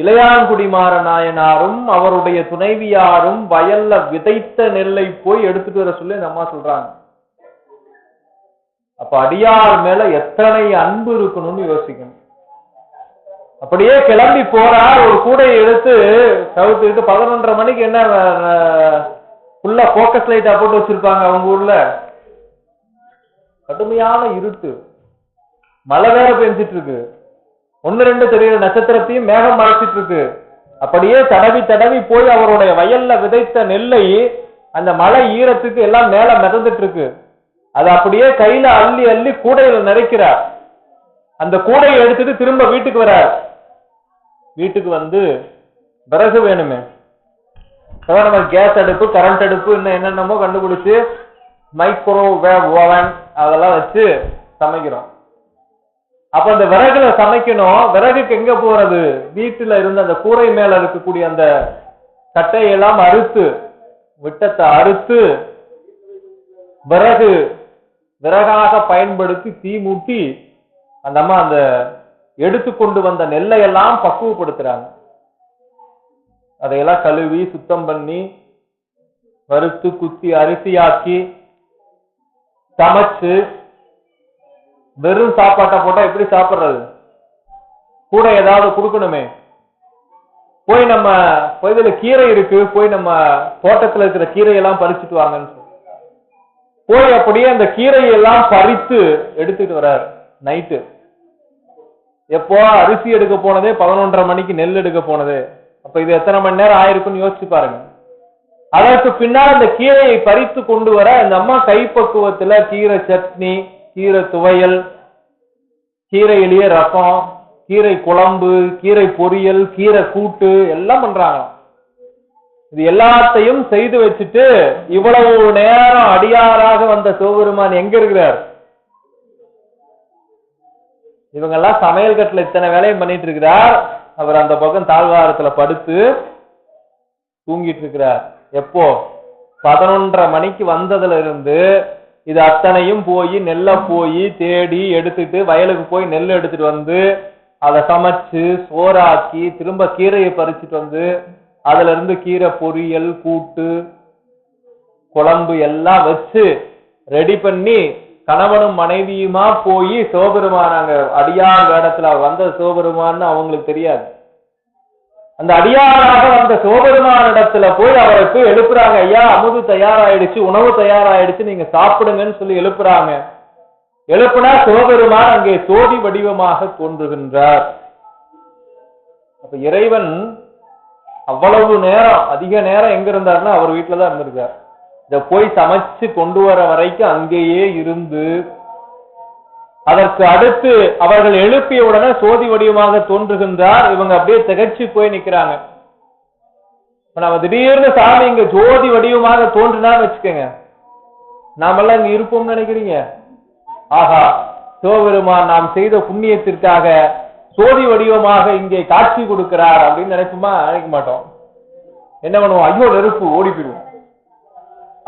இளையான்குடிமார நாயனாரும் அவருடைய துணைவியாரும் வயல்ல விதைத்த நெல்லை போய் எடுத்துட்டு வர சொல்லி அந்த அம்மா சொல்றாங்க. அப்ப அடியார் மேல எத்தனை அன்பு இருக்கணும்னு யோசிக்கணும். அப்படியே கிளம்பி போறார். ஒரு கூடையை எடுத்து கவுத்துக்கிட்டு 11:30 மணிக்கு என்ன ஃபுல்லா போக்கஸ் லைட்டா போட்டு வச்சிருப்பாங்க அவங்க ஊர்ல. கடுமையான இருட்டு, மழை வேற பெஞ்சிட்டு இருக்கு, 1-2 தெரியுற நட்சத்திரத்தையும் மேகம் மறைச்சிட்டு இருக்கு. அப்படியே தடவி தடவி போய் அவருடைய வயல்ல விதைத்த நெல்லை அந்த மழை ஈரத்துக்கு எல்லாம் மேல மிதந்துட்டு இருக்கு. அது அப்படியே கையில அள்ளி அள்ளி கூடையில நிறைக்கிறார். அந்த கூடையை எடுத்துட்டு திரும்ப வீட்டுக்கு வரார். வீட்டுக்கு வந்து விறகு வேணுமே, நம்ம கேஸ் அடுப்பு, கரண்ட் அடுப்பு, இன்னும் என்னென்னமோ கண்டுபிடிச்சு மைக்ரோவேவ் ஓவன் அதெல்லாம் வச்சு சமைக்கிறோம். அப்ப அந்த விறகுல சமைக்கணும். விறகுக்கு எங்க போறது? வீட்டுல இருந்த அந்த கூரை மேல இருக்கக்கூடிய அந்த கட்டையெல்லாம் அறுத்து, விட்டத்தை அறுத்து விறகாக பயன்படுத்தி தீ மூட்டி அந்த அம்மா அந்த எடுத்துக்கொண்டு வந்த நெல்லை எல்லாம் பக்குவப்படுத்துறாங்க. அதையெல்லாம் கழுவி சுத்தம் பண்ணி வறுத்து குத்தி அரிசியாக்கி சமைச்சு, வெறும் சாப்பாட்டை போட்டா எப்படி சாப்பிடுறது? கூட ஏதாவது கொடுக்கணுமே. போய் நம்ம இதுல கீரை இருக்கு, போய் நம்ம தோட்டத்துல இருக்கிற கீரையெல்லாம் பறிச்சுட்டு வாங்கன்னு சொல்லி போய் அப்படியே அந்த கீரையெல்லாம் பறித்து எடுத்துட்டு வர்றாரு. நைட்டு எப்போ அரிசி எடுக்க போனதே 11:30 மணிக்கு நெல் எடுக்க போனது. அப்ப இது எத்தனை மணி நேரம் ஆயிருக்குன்னு யோசிச்சு பாருங்க. அதற்கு பின்னால் அந்த கீரையை பறித்து கொண்டு வர இந்த அம்மா கைப்பக்குவத்துல கீரை சட்னி, கீரை துவையல், கீரையிலேயே ரசம், கீரை குழம்பு, கீரை பொரியல், கீரை கூட்டு எல்லாம் பண்றாங்க. இது எல்லாத்தையும் செய்து வச்சுட்டு இவ்வளவு நேரம் அடியாராக வந்த சிவபெருமான் எங்க இருக்கிறார்? இவங்க எல்லாம் சமையல் கட்டுல இத்தனை வேலையும் பண்ணிட்டு இருக்கிறார். அவர் அந்த பக்கம் தாழ்வாரத்துல படுத்து தூங்கிட்டு இருக்கிறார். எப்போ 11:30 மணிக்கு வந்ததுல இருந்து இது அத்தனையும் போய் நெல்லை போய் தேடி எடுத்துட்டு வயலுக்கு போய் நெல் எடுத்துட்டு வந்து அதை சமைச்சு சோறாக்கி திரும்ப கீரையை பறிச்சுட்டு வந்து அதுல இருந்து கீரை பொரியல், கூட்டு, குழம்பு எல்லாம் வச்சு ரெடி பண்ணி கணவனும் மனைவியுமா போய் சிவபெருமான் அங்க அடியார் வேடத்துல வந்த சிவபெருமான்னு அவங்களுக்கு தெரியாது. அந்த அடியாராக வந்த சிவபெருமான் இடத்துல போய் அவரை போய் எழுப்புறாங்க. ஐயா, அமுது தயாராயிடுச்சு, உணவு தயாராயிடுச்சு, நீங்க சாப்பிடுங்கன்னு சொல்லி எழுப்புறாங்க. எழுப்புனா சிவபெருமான் அங்கே சோதி வடிவமாக தோன்றுகின்றார். அப்ப இறைவன் அவ்வளவு நேரம், அதிக நேரம் எங்க இருந்தாருன்னா அவர் வீட்டுலதான் இருந்திருக்கார். இத போய் சமைச்சு கொண்டு வர வரைக்கும் அங்கேயே இருந்து அதற்கு அடுத்து அவர்கள் எழுப்பிய உடனே சோதி வடிவமாக தோன்றுகின்றார். இவங்க அப்படியே திகச்சு போய் நிக்கிறாங்க. நம்ம திடீர்னு சாமி இங்க ஜோதி வடிவமாக தோன்றினான்னு வச்சுக்கோங்க, நாமெல்லாம் இங்க இருப்போம்னு நினைக்கிறீங்க? ஆஹா, சிவபெருமான் நாம் செய்த புண்ணியத்திற்காக சோதி வடிவமாக இங்கே காட்சி கொடுக்கிறார் அப்படின்னு நினைப்போமா? நினைக்க மாட்டோம். என்ன பண்ணுவோம்? ஐயோ நெருப்பு, ஓடி போயிடுவோம்.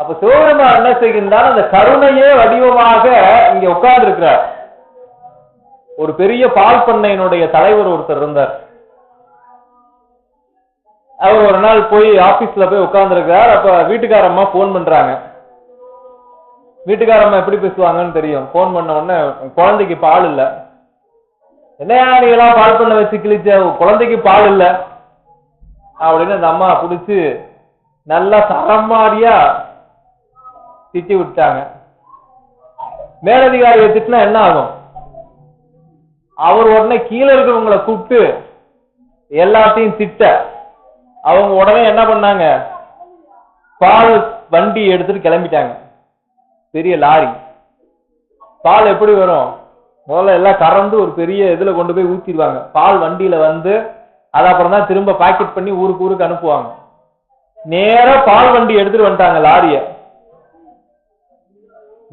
அப்ப சிவபெருமான் என்ன செய்கின்றார்? அந்த கருணையே வடிவமாக இங்க உட்கார்ந்து இருக்கிறார். ஒரு பெரிய பால் பண்ணையினுடைய தலைவர் ஒருத்தர் இருந்தார். அவர் ஒரு நாள் போய் ஆபீஸ்ல போய் உட்கார்ந்து இருக்கிறார். அப்ப வீட்டுக்காரம்மா போன் பண்றாங்க. வீட்டுக்காரம்மா எப்படி பேசுவாங்கன்னு தெரியும். போன் பண்ண உடனே, குழந்தைக்கு பால் இல்ல. என்னையா நீங்களாம் பால் பண்ண வச்சு கிழிச்ச, குழந்தைக்கு பால் இல்ல அப்படின்னு அந்த அம்மா பிடிச்சு நல்லா சரமாரியா திட்டி விட்டாங்க. மேலதிகாரியை திட்டினா என்ன ஆகும்? அவர் உடனே கீழே இருக்கிறவங்களை கூப்பிட்டு எல்லாத்தையும் திட்ட, அவங்க உடனே என்ன பண்ணாங்க? பால் வண்டி எடுத்துட்டு கிளம்பிட்டாங்க. பெரிய லாரி. பால் எப்படி வரும்? முதல்ல எல்லாம் கறந்து ஒரு பெரிய இதுல கொண்டு போய் ஊத்திடுவாங்க. பால் வண்டியில வந்து அது அப்புறம் தான் திரும்ப பாக்கெட் பண்ணி ஊருக்கு அனுப்புவாங்க. நேரா பால் வண்டி எடுத்துட்டு வந்துட்டாங்க.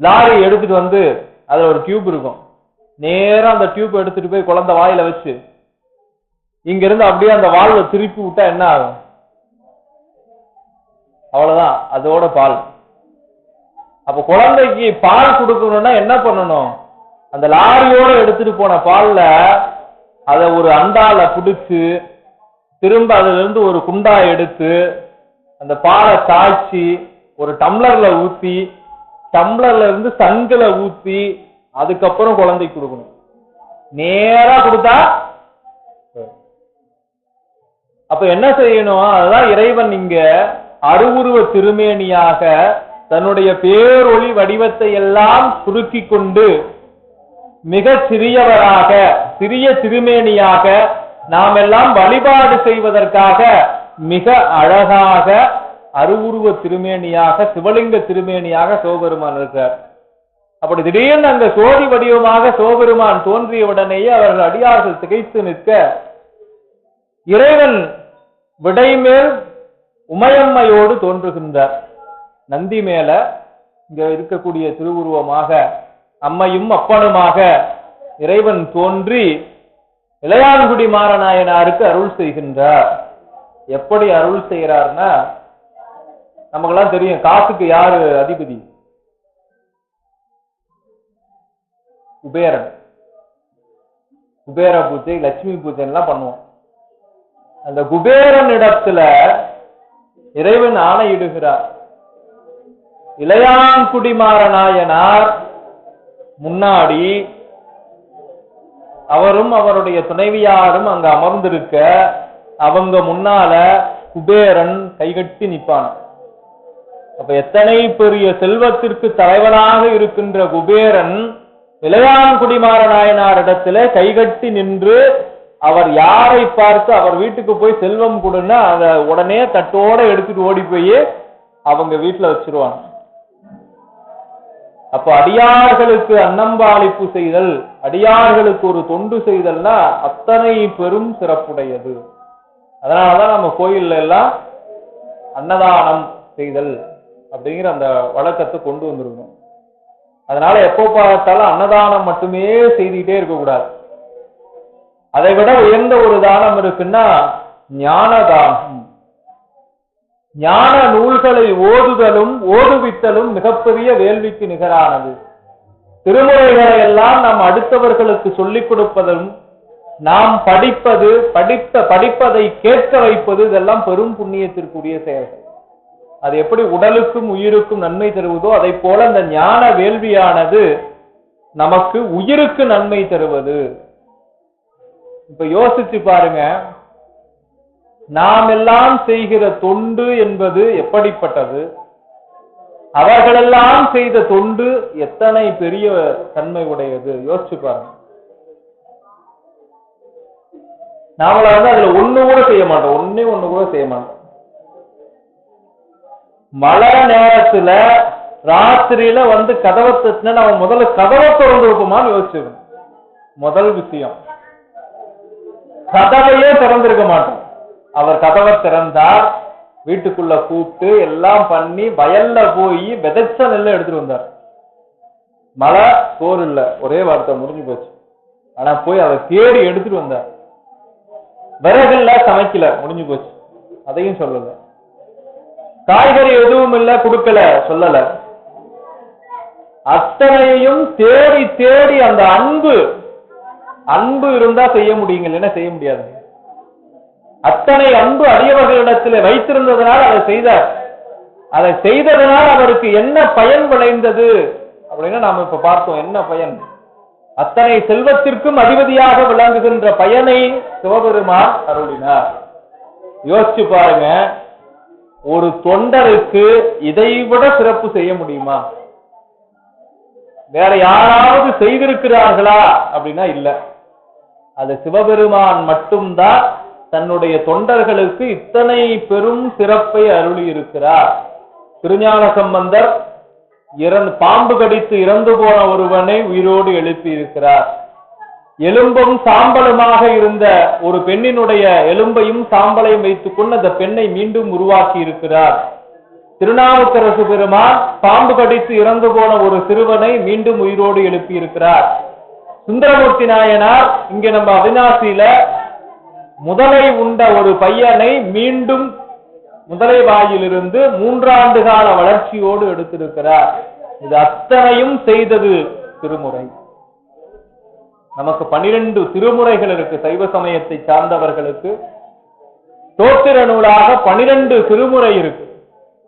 லாரி எடுத்துட்டு வந்து அதுல ஒரு டியூப் இருக்கும். நேரா அந்த டியூப் எடுத்துட்டு போய் குழந்தை வாயில வச்சு இங்க இருந்து அப்படியே அந்த வால்வை திருப்பி விட்டா என்ன ஆகும்? அவ்வளவுதான், அதோட பால். அப்ப குழந்தைக்கு பால் கொடுக்கணும்னா என்ன பண்ணணும்? அந்த லாரியோட எடுத்துட்டு போன பால்ல அத ஒரு அண்டால பிடிச்சு திரும்ப அதுல இருந்து ஒரு குண்டா எடுத்து அந்த பாலை காய்ச்சி ஒரு டம்ளர்ல ஊத்தி, டம்ளர்ல இருந்து சங்குல ஊத்தி அதுக்கப்புறம் குழந்தைக்கு கொடுக்கணும். நேரா கொடுத்தா அப்ப என்ன செய்யணும்? அதுதான் இறைவன் இங்க அருவுருவ திருமேனியாக தன்னுடைய பேரொளி வடிவத்தை எல்லாம் சுருக்கி கொண்டு மிக சிறியவராக, சிறிய திருமேனியாக நாம் எல்லாம் வழிபாடு செய்வதற்காக மிக அழகாக அருவுருவ திருமேனியாக, சிவலிங்க திருமேனியாக சிவபெருமான் இருக்கிறார். அப்படி திடீர்னு அந்த சோதி வடிவமாக சிவபெருமான் தோன்றியவுடனேயே அவர்கள் அடியார்கள் திகைத்து நிற்க, இறைவன் விடைமேல் உமையம்மையோடு தோன்றுகின்றார். நந்தி மேல இங்க இருக்கக்கூடிய திருவுருவமாக அம்மையும் அப்பனுமாக இறைவன் தோன்றி இளையான்குடி மாறநாயனாருக்கு அருள் செய்கின்றார். எப்படி அருள் செய்கிறார்னா, நமக்கெல்லாம் தெரியும் காசுக்கு யாரு அதிபதி? குபேரன். குபேர பூஜை, லட்சுமி பூஜை எல்லாம் பண்ணுவோம். அந்த குபேரன் இடத்துல இறைவன் ஆணையிடுகிறார். இளையான்குடி மாறநாயனார் முன்னாடி அவரும் அவருடைய துணைவியாரும் அங்க அமர்ந்திருக்க, அவங்க முன்னால குபேரன் கைகட்டி நிற்பான். அப்ப எத்தனை பெரிய செல்வத்திற்கு தலைவனாக இருக்கின்ற குபேரன் இளையான்குடி மாறநாயனார் இடத்துல கைகட்டி நின்று, அவர் யாரை பார்த்து அவர் வீட்டுக்கு போய் செல்வம் கொடுன்னா அதை உடனே தட்டோட எடுத்துட்டு ஓடி போய் அவங்க வீட்டுல வச்சிருவாங்க. அப்ப அடியார்களுக்கு அன்னம்பாளிப்பு செய்தல், அடியார்களுக்கு ஒரு தொண்டு செய்தல்னா அத்தனை பெரும் சிறப்புடையது. அதனாலதான் நம்ம கோயில்ல எல்லாம் அன்னதானம் செய்தல் அப்படிங்கிற அந்த வழக்கத்தை கொண்டு வந்திருக்கோம். அதனால எப்போ பார்த்தாலும் அன்னதானம் மட்டுமே செய்துகிட்டே இருக்கக்கூடாது. அதை விட உயர்ந்த ஒரு தானம் இருக்குன்னா ஞான தானம். ஞான நூல்களை ஓதுதலும் ஓதுவித்தலும் மிகப்பெரிய வேள்விக்கு நிகரானது. திருமுறைகளை எல்லாம் நாம் அடுத்தவர்களுக்கு சொல்லிக் கொடுப்பதும், நாம் படிப்பதை கேட்க வைப்பது, இதெல்லாம் பெரும் புண்ணியத்திற்குரிய செயல்கள். அது எப்படி உடலுக்கும் உயிருக்கும் நன்மை தருவதோ அதை போல இந்த ஞான வேள்வியானது நமக்கு உயிருக்கு நன்மை தருவது. இப்ப யோசிச்சு பாருங்க, நாம் எல்லாம் செய்கிற தொண்டு என்பது எப்படிப்பட்டது? அவர்களெல்லாம் செய்த தொண்டு எத்தனை பெரிய தன்மை உடையது யோசிச்சு பாருங்க. நாமள அதுல ஒண்ணு கூட செய்ய மாட்டோம், ஒண்ணு கூட செய்ய மாட்டோம். மழை நேரத்துல ராத்திரியில கதவை தட்டினா நம்ம முதல்ல கதவை திறந்து வைப்போமான்னு யோசிச்சிருக்கோம். முதல் விஷயம், கதவையே திறந்திருக்க மாட்டோம். அவர் கதவை திறந்தார், வீட்டுக்குள்ள கூப்பிட்டு எல்லாம் பண்ணி வயல்ல போய் விதைச்ச நெல்லை எடுத்துட்டு வந்தார். மழை சோறு இல்ல, ஒரே வார்த்தை முடிஞ்சு போச்சு. ஆனா போய் அதை தேடி எடுத்துட்டு வந்தார். விறகுல சமைக்கல, முடிஞ்சு போச்சு, அதையும் சொல்லல. காய்கறி எதுவும் இல்ல, கொடுக்கல, சொல்லல. அத்தனையும் தேடி தேடி அந்த அன்பு இருந்தா செய்ய முடியுங்க, இல்லைன்னா செய்ய முடியாது. அத்தனை அன்பு அடியவர்களிடத்தில் வைத்திருந்ததனால் அதை செய்தார். அதை செய்ததனால் அவருக்கு என்ன பயன் விளைந்தது அப்படின்னா நாம இப்ப பார்த்தோம். என்ன பயன்? அத்தனை செல்வத்திற்கும் அதிபதியாக விளங்குகின்ற பயனை சிவபெருமான் அருளினார். யோசிச்சு பாருங்க, ஒரு தொண்டருக்கு இதைவிட சிறப்பு செய்ய முடியுமா? வேற யாராவது செய்திருக்கிறார்களா அப்படின்னா இல்ல. அது சிவபெருமான் மட்டும்தான் தன்னுடைய தொண்டர்களுக்கு இத்தனை பெரும் சிறப்பை அருளி இருக்கிறார். திருஞான சம்பந்தர் பாம்பு கடித்து இறந்து போன ஒருவனை உயிரோடு எழுப்பி இருக்கிறார். எலும்பும் சாம்பலுமாக இருந்த ஒரு பெண்ணினுடைய எலும்பையும் சாம்பலையும் வைத்துக் கொண்டு அந்த பெண்ணை மீண்டும் உருவாக்கி இருக்கிறார். திருநாவுக்கரசு பெருமான் பாம்பு கடித்து இறந்து போன ஒரு சிறுவனை மீண்டும் உயிரோடு எழுப்பி இருக்கிறார். சுந்தரமூர்த்தி நாயனார் இங்க நம்ம அவிநாசியில முதலை உண்ட ஒரு பையனை மீண்டும் முதலை வாயிலிருந்து 3 ஆண்டு கால வளர்ச்சியோடு எடுத்திருக்கிறார். இது அத்தனையும் செய்தது திருமுறை. நமக்கு 12 திருமுறைகள் இருக்கு. சைவ சமயத்தை சார்ந்தவர்களுக்கு தோத்திர நூலாக 12 திருமுறை இருக்கு.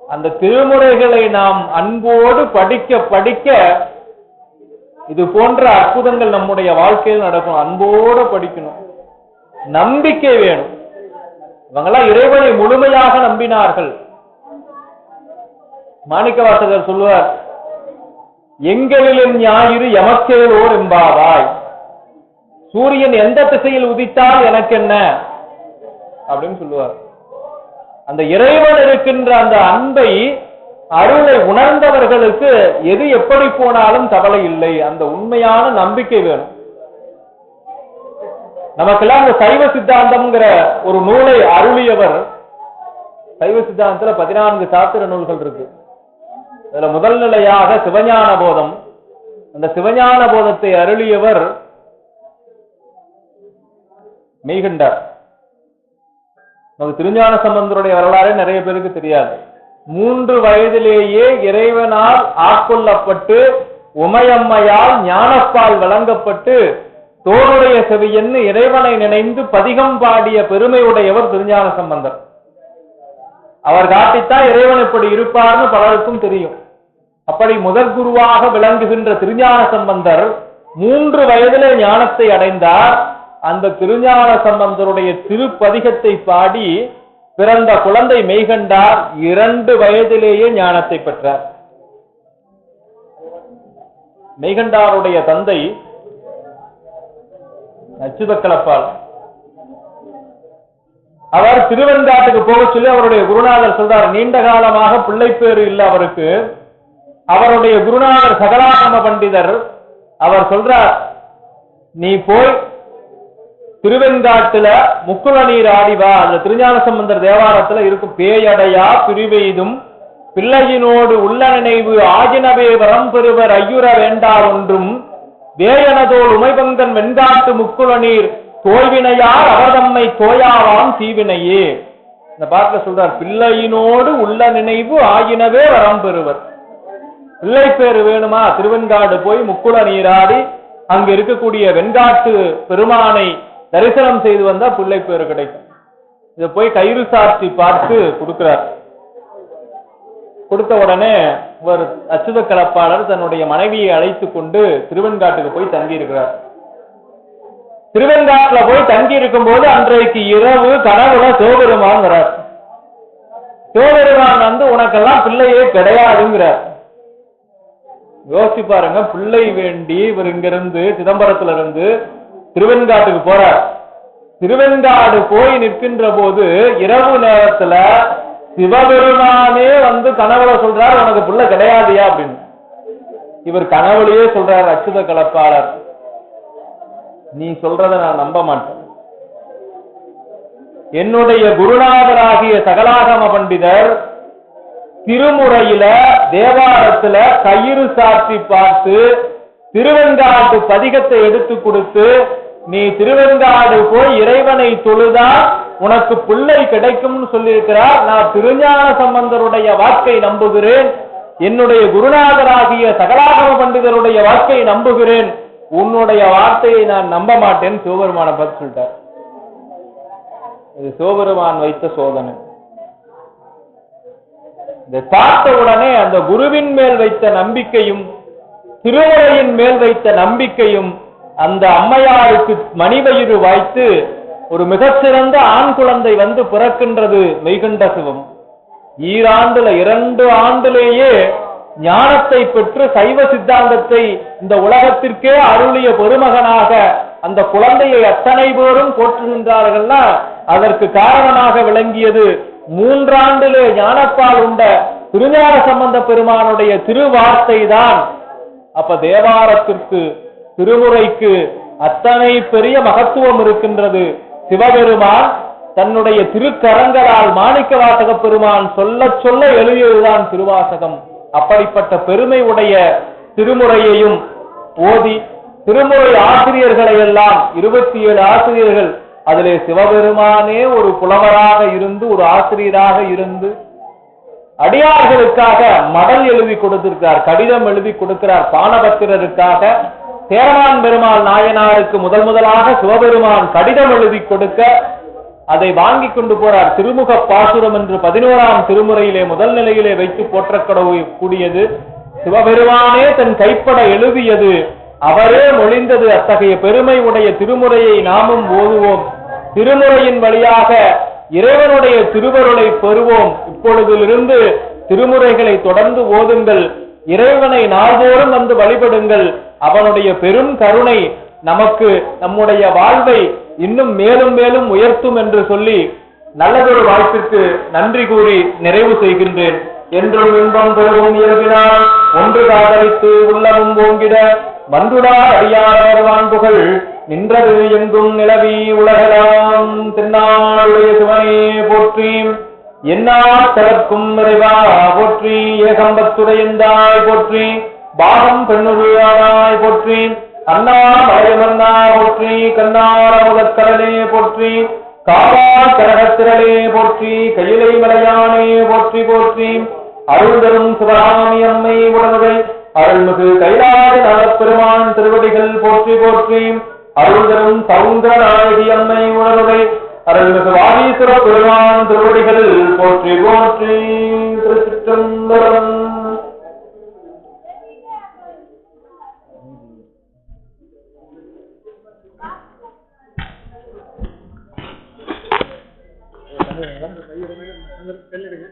அந்த திருமுறைகளை நாம் அன்போடு படிக்க படிக்க இது போன்ற அற்புதங்கள் நம்முடைய வாழ்க்கையில் நடக்கும். அன்போடு படிக்கணும், நம்பிக்கை வேணும். இவங்கெல்லாம் இறைவனை முழுமையாக நம்பினார்கள். மாணிக்கவாசகர் சொல்லுவார், எங்களிலும் ஞாயிறு எமக்கேலோர் எம்பாவாய், சூரியன் எந்த திசையில் உதித்தால் எனக்கு என்ன அப்படின்னு சொல்லுவார். அந்த இறைவன் இருக்கின்ற அந்த அன்பை, அருளை உணர்ந்தவர்களுக்கு எது எப்படி போனாலும் கவலை இல்லை. அந்த உண்மையான நம்பிக்கை வேணும். நமக்கெல்லாம் இந்த சைவ சித்தாந்தம்ங்கிற ஒரு நூலை அருளியவர், சைவ சித்தாந்தத்துல 14 சாத்திர நூல்கள் இருக்கு. அதுல முதல் நிலையாக சிவஞான போதம். அந்த சிவஞான போதத்தை அருளியவர் மெய்கண்டார். நமக்கு திருஞான சம்பந்தருடைய வரலாறு நிறைய பேருக்கு தெரியாது. 3 வயதிலேயே இறைவனால் ஆட்கொள்ளப்பட்டு உமையம்மையால் ஞானப்பால் வழங்கப்பட்டு தோளுடைய செவியன்னு இறைவனை நினைந்து பதிகம் பாடிய பெருமை உடையவர் திருஞான சம்பந்தர். அவர் காட்டித்தான் இறைவன் இப்படி இருப்பார்னு பலருக்கும் தெரியும். அப்படி முதற் குருவாக விளங்குகின்ற திருஞான சம்பந்தர் 3 வயதிலே ஞானத்தை அடைந்தார். அந்த திருஞான சம்பந்தருடைய திருப்பதிகத்தை பாடி பிறந்த குழந்தை மெய்கண்டார் 2 வயதிலேயே ஞானத்தை பெற்றார். மெய்கண்டாருடைய தந்தை அச்சுதக்கலப்பால். அவர் திருவெண்காட்டுக்கு போக சொல்லி அவருடைய குருநாதர் சொல்றார், நீண்ட காலமாக பிள்ளை பேரு இல்லை அவருக்கு. அவருடைய குருநாதர் சகலாகம பண்டிதர். அவர் சொல்றார், நீ போய் திருவெண்காட்டுல முக்குள நீர் ஆடிவா. அந்த திருஞான சம்பந்தர் தேவாரத்துல இருக்கும், பேயடையா பிரிவெய்தும் பிள்ளையினோடு உள்ள நினைவு ஆகினவே வரம் பெறுவர் ஐயுற வேண்டார் ஒன்றும் வேயனதோல் உமைபங்கன் வெண்காட்டு முக்குள நீர் தோய்வினையார் அவர் தம்மை தோயாவாம் தீவினையே. இந்த பாட்டுல சொல்றார், பிள்ளையினோடு உள்ள நினைவு ஆகினவே வரம் பெறுவர். பிள்ளை பேரு வேணுமா, திருவெண்காடு போய் முக்குள நீராடி அங்க இருக்கக்கூடிய வெண்காட்டு பெருமானை தரிசனம் செய்து வந்தா பிள்ளை பேரு கிடைக்கும். இதை போய் கயிறு சாட்சி பார்த்து கொடுக்கிறார். கொடுத்த உடனே ஒரு அச்சுத கலப்பாளர் தன்னுடைய மனைவியை அழைத்து கொண்டு திருவெண்காட்டுக்கு போய் தங்கி இருக்கிறார். திருவெண்காட்டுல போய் தங்கி இருக்கும் போது அன்றைக்கு இரவு கனவுல சிவபெருமான் வரார். சிவபெருமான் வந்து உனக்கெல்லாம் பிள்ளையே கிடையாதுங்கிறார். யோசிச்சு பாருங்க, பிள்ளை வேண்டி இவர் இங்கிருந்து சிதம்பரத்துல இருந்து திருவெண்காட்டுக்கு போறார். திருவெண்காடு போய் நிற்கின்ற போது இரவு நேரத்துல சிவபெருமானே வந்து கனவுல சொல்றார், உனக்கு பிள்ளை கிடையாதியா அப்படின்னு. இவர் கனவுலயே சொல்றார், அச்சுத கலப்பாளர், நீ சொல்றத நான் நம்ப மாட்டேன். என்னுடைய குருநாதராகிய சகலாகம பண்டிதர் திருமுறையில தேவாரத்துல கயிறு சாற்றி பார்த்து திருவெண்காட்டு பதிகத்தை எடுத்து கொடுத்து, நீ திருவெண்காடு போய் இறைவனை தொழுதா உனக்கு பிள்ளை கிடைக்கும்னு சொல்லியிருக்கிறார். நான் திருஞான சம்பந்தருடைய வாக்கை நம்புகிறேன், என்னுடைய குருநாதராகிய சகலாகம பண்டிதருடைய வாக்கை நம்புகிறேன், உன்னுடைய வார்த்தையை நான் நம்ப மாட்டேன்னு சிவபெருமான பார்த்து சொல்லிட்டார். இது சிவபெருமான் வைத்த சோதனை. இதை பார்த்த உடனே அந்த குருவின் மேல் வைத்த நம்பிக்கையும் திருமுறையின் மேல் வைத்த நம்பிக்கையும் அந்த அம்மையாருக்கு மணிவயிறு வாய்த்து ஒரு மிகச்சிறந்த ஆண் குழந்தை வந்து பிறக்கின்றது. மெய்கண்ட சிவம் ஈராண்டுல 2 ஆண்டிலேயே ஞானத்தை பெற்று சைவ சித்தாந்தத்தை இந்த உலகத்திற்கே அருளிய பெருமகனாக அந்த குழந்தையை அத்தனை பேரும் போற்றுகின்றார்கள்னா அதற்கு காரணமாக விளங்கியது 3 ஆண்டிலே ஞானப்பால் உண்ட திருஞான சம்பந்த பெருமானுடைய திருவார்த்தை தான். அப்ப தேவாரத்திற்கு திருமுறைக்கு அத்தனை பெரிய மகத்துவம் இருக்கின்றது. சிவபெருமான் தன்னுடைய திருக்கரங்களால் மாணிக்கவாசக பெருமான் சொல்ல சொல்ல எழுதியதுதான் திருவாசகம். அப்படிப்பட்ட பெருமை உடைய திருமுறையையும் ஓதி திருமுறை ஆசிரியர்களை எல்லாம் 27 ஆசிரியர்கள், அதிலே சிவபெருமானே ஒரு புலவராக இருந்து ஒரு ஆசிரியராக இருந்து அடியார்களுக்காக மடல் எழுதி கொடுத்திருக்கிறார், கடிதம் எழுதி கொடுக்கிறார். பானபத்திரருக்காக சேரமான் பெருமாள் நாயனாருக்கு முதலாக சிவபெருமான் கடிதம் எழுதி கொடுக்க அதை வாங்கி கொண்டு போறார். திருமுக பாசுரம் என்று 11ஆம் திருமுறையிலே முதல் நிலையிலே வைத்து போற்றக்கூடியது சிவபெருமானே தன் கைப்பட எழுதியது, அவரே மொழிந்தது. அத்தகைய பெருமை உடைய திருமுறையை நாமும் ஓதுவோம். திருமுறையின் வழியாக இறைவனுடைய திருவருளை பெறுவோம். இப்பொழுதிலிருந்து திருமுறைகளை தொடர்ந்து ஓதுங்கள், இறைவனை நாள்தோறும் வந்து வழிபடுங்கள். அவனுடைய பெரும் கருணை நமக்கு நம்முடைய வாழ்வை இன்னும் மேலும் மேலும் உயர்த்தும் என்று சொல்லி நல்லதொரு வாய்ப்பிற்கு நன்றி கூறி நிறைவு செய்கின்றேன். என்றும் இன்பம் பெறும் இயல்பினால் ஒன்று காதலித்து உள்ளமும் ஓங்கிட மன்றுடா அடியார் வான்புகள் நின்றது எங்கும் நிலவி உலகலாம். தென்னாளுடைய சிவனே போற்றி, என்னா தளர்க்கும் இறைவா போற்றி, ஏகம்பத்துடையந்தாய் போற்றி, பாகம் பெண்ணுருவானாய் போற்றி, அண்ணா மலைமன்னா போற்றி, கண்ணார முதற்கடலே போற்றி, காவா கரகத்திரளே போற்றி, கையிலை மலையானே போற்றி போற்றி, அருள்தரும் சிவராமி அம்மை உடனுரை அருள்மிகு கைலாய நலப்பெருமான் திருவடிகள் போற்றி போற்றி, அருள்தரும் சவுந்தர நாயகி அம்மை உடனுரை அருள்மிகு வாகீஸ்வர பெருமான் திருவடிகள் போற்றி போற்றி. திருச்சிற்றம்பலம். கையில்